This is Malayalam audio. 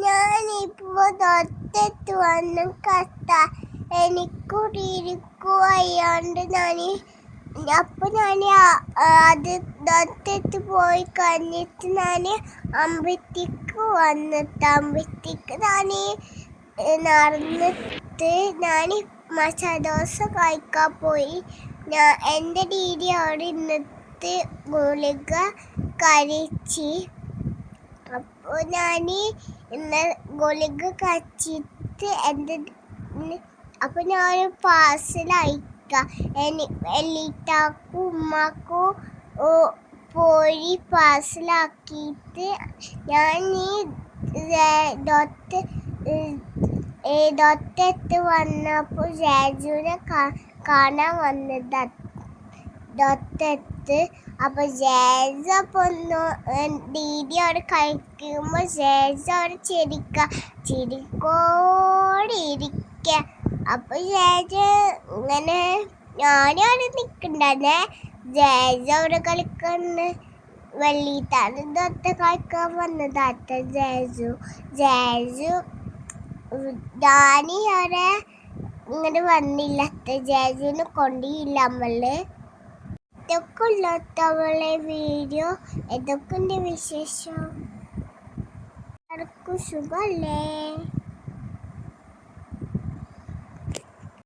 ഞാനിപ്പോ തൊട്ടത്ത് വന്ന് കത്ത എനിക്കൂടിയിരിക്കു അയ്യാണ്ട് ഞാൻ അത് തൊട്ടത്ത് പോയി കഴിഞ്ഞിട്ട് ഞാൻ അമ്പത്തിക്ക് വന്നിട്ട് അമ്പത്തിക്ക് നടന്നിട്ട് ഞാൻ മസാല ദോശ കഴിക്കാൻ പോയി. എൻ്റെ ദീദി അവിടെ ഇന്നിട്ട് ഗുളിക കഴിച്ച്. അപ്പോൾ ഞാൻ ഇന്ന് ഗുളിക കഴിച്ചിട്ട് അപ്പോൾ ഞാൻ പാർസൽ അയക്കാം. എലിറ്റാക്കും ഉമ്മാക്കും പോയി പാർസലാക്കിയിട്ട് ഞാൻ തൊട്ടത്ത് വന്നപ്പോൾ ജാജുവിനെ കാണാൻ വന്നതാണ് തൊട്ടത്ത്. അപ്പോൾ ജാജു ദീദി അവിടെ കഴിക്കുമ്പോൾ ജാജു അവിടെ ചിരിക്കോടെ ഇരിക്കുക. അപ്പോൾ ജാജു ഇങ്ങനെ ഞാനും അവിടെ നിൽക്കണ്ടേ, ജാജു അവിടെ കളിക്കുന്ന വെള്ളിയിട്ടാണ് തൊട്ട കളിക്കാൻ വന്നതാത്ത ജാജു. ഡാനി അവിടെ ഇങ്ങനെ വന്നില്ലാത്ത ജാജുവിനെ കൊണ്ടില്ല നമ്മള്. ഇതൊക്കെ ഉള്ളവളെ വീഡിയോ. ഇതൊക്കെ വിശേഷം. എല്ലാവർക്കും സുഖമല്ലേ?